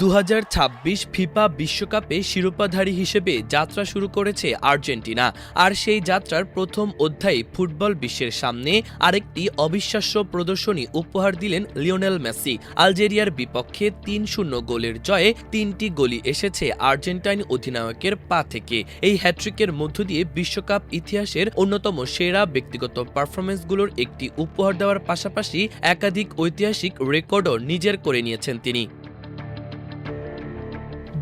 2026 FIFA বিশ্বকাপে শিরোপাধারী হিসেবে যাত্রা শুরু করেছে আর্জেন্টিনা। আর সেই যাত্রার প্রথম অধ্যায়ে ফুটবল বিশ্বের সামনে আরেকটি অবিশ্বাস্য প্রদর্শনী উপহার দিলেন লিওনেল মেসি। আলজেরিয়ার বিপক্ষে ৩-০ গোলের জয়ে ৩টি গোলই এসেছে আর্জেন্টাইন অধিনায়কের পা থেকে। এই হ্যাট্রিকের মধ্য দিয়ে বিশ্বকাপ ইতিহাসের অন্যতম সেরা ব্যক্তিগত পারফরম্যান্সগুলোর একটি উপহার দেওয়ার পাশাপাশি একাধিক ঐতিহাসিক রেকর্ডও নিজের করে নিয়েছেন তিনি।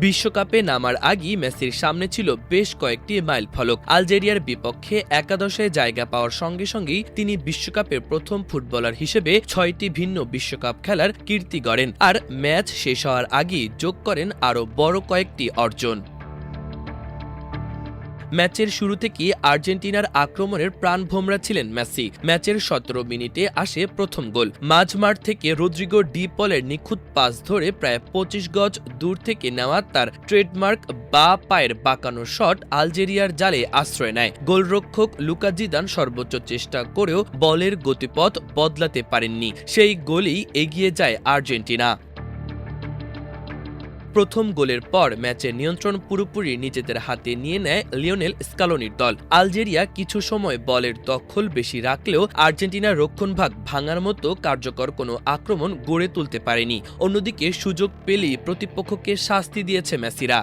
বিশ্বকাপে নামার আগেই মেসির সামনে ছিল বেশ কয়েকটি মাইলফলক। আলজেরিয়ার বিপক্ষে একাদশে জায়গা পাওয়ার সঙ্গে সঙ্গেই তিনি বিশ্বকাপের প্রথম ফুটবলার হিসেবে 6টি ভিন্ন বিশ্বকাপ খেলার কীর্তি গড়েন, আর ম্যাচ শেষ হওয়ার আগেই যোগ করেন আরও বড় কয়েকটি অর্জন। ম্যাচের শুরু থেকেই আর্জেন্টিনার আক্রমণের প্রাণভোমরা ছিলেন মেসি। ম্যাচের 17 মিনিটে আসে প্রথম গোল। মাঝমাঠ থেকে রদ্রিগো ডি পলের নিখুঁত পাস ধরে প্রায় 25 গজ দূর থেকে নেওয়া তার ট্রেডমার্ক বা পায়ের বাঁকানো শট আলজেরিয়ার জালে আশ্রয় নেয়। গোলরক্ষক লুকা জিদান সর্বোচ্চ চেষ্টা করেও বলের গতিপথ বদলাতে পারেননি। সেই গোলেই এগিয়ে যায় আর্জেন্টিনা। প্রথম গোলের পর ম্যাচের নিয়ন্ত্রণ পুরোপুরি নিজেদের হাতে নিয়ে নেয় লিওনেল স্কালোনির দল। আলজেরিয়া কিছু সময় বলের দখল বেশি রাখলেও আর্জেন্টিনার রক্ষণভাগ ভাঙার মতো কার্যকর কোনো আক্রমণ গড়ে তুলতে পারেনি। অন্যদিকে সুযোগ পেলেই প্রতিপক্ষকে শাস্তি দিয়েছে মেসিরা।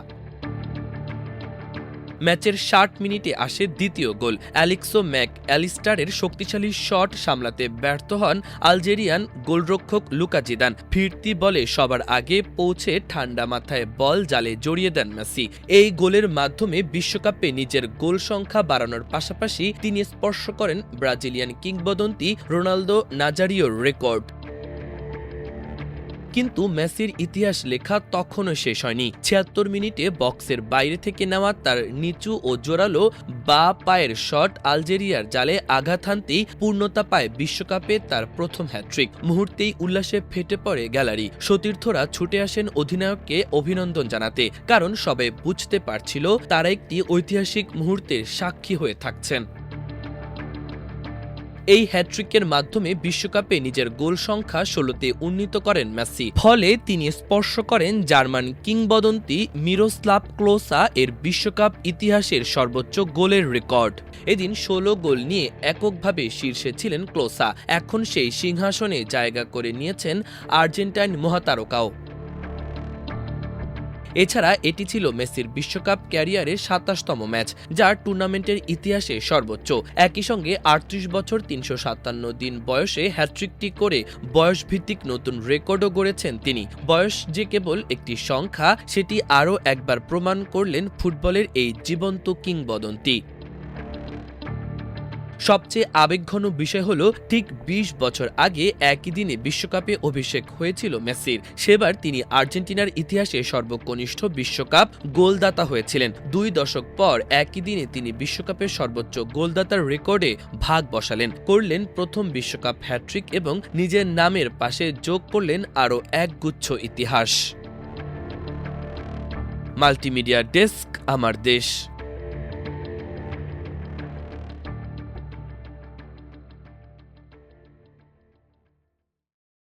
ম্যাচের 60 মিনিটে আসে দ্বিতীয় গোল। অ্যালেক্সো ম্যাক অ্যালিস্টারের শক্তিশালী শট সামলাতে ব্যর্থ হন আলজেরিয়ান গোলরক্ষক লুকা জিদান। ফিরতি বলে সবার আগে পৌঁছে ঠান্ডা মাথায় বল জালে জড়িয়ে দেন মেসি। এই গোলের মাধ্যমে বিশ্বকাপে নিজের গোল সংখ্যা বাড়ানোর পাশাপাশি তিনি স্পর্শ করেন ব্রাজিলিয়ান কিংবদন্তি রোনালদো নাজারিওর রেকর্ড। কিন্তু মেসির ইতিহাস লেখা তখনও শেষ হয়নি। 76 মিনিটে বক্সের বাইরে থেকে নেওয়া তার নিচু ও জোরালো বা পায়ের শট আলজেরিয়ার জালে আঘাত হানতেই পূর্ণতা পায় বিশ্বকাপে তার প্রথম হ্যাট্রিক। মুহূর্তেই উল্লাসে ফেটে পড়ে গ্যালারি। সতীর্থরা ছুটে আসেন অধিনায়ককে অভিনন্দন জানাতে, কারণ সবাই বুঝতে পারছিল তারা একটি ঐতিহাসিক মুহূর্তের সাক্ষী হয়ে থাকছেন। এই হ্যাট্রিকের মাধ্যমে বিশ্বকাপে নিজের গোল সংখ্যা 16তে উন্নীত করেন মেসি। ফলে তিনি স্পর্শ করেন জার্মান কিংবদন্তি মিরোস্লাভ ক্লোসা এর বিশ্বকাপ ইতিহাসের সর্বোচ্চ গোলের রেকর্ড। এদিন 16 গোল নিয়ে এককভাবে শীর্ষে ছিলেন ক্লোসা। এখন সেই সিংহাসনে জায়গা করে নিয়েছেন আর্জেন্টাইন মহাতারকাও। এছাড়া এটি ছিল মেসির বিশ্বকাপ ক্যারিয়ারের 27তম ম্যাচ, যা টুর্নামেন্টের ইতিহাসে সর্বোচ্চ। একই সঙ্গে 38 বছর 357 দিন বয়সে হ্যাট্রিকটি করে বয়সভিত্তিক নতুন রেকর্ডও গড়েছেন তিনি। বয়স যে কেবল একটি সংখ্যা, সেটি আরও একবার প্রমাণ করলেন ফুটবলের এই জীবন্ত কিংবদন্তি। সবচেয়ে আবেগঘন বিষয় হলো ঠিক 20 বছর আগে একই দিনে বিশ্বকাপে অভিষেক হয়েছিল মেসির। সেবার তিনি আর্জেন্টিনার ইতিহাসে সর্বকনিষ্ঠ বিশ্বকাপ গোলদাতা হয়েছিলেন। 2 দশক পর একই দিনে তিনি বিশ্বকাপের সর্বোচ্চ গোলদাতার রেকর্ডে ভাগ বসালেন, করলেন প্রথম বিশ্বকাপ হ্যাট্রিক এবং নিজের নামের পাশে যোগ করলেন আরও একগুচ্ছ ইতিহাস। মাল্টিমিডিয়া ডেস্ক, আমার দেশ।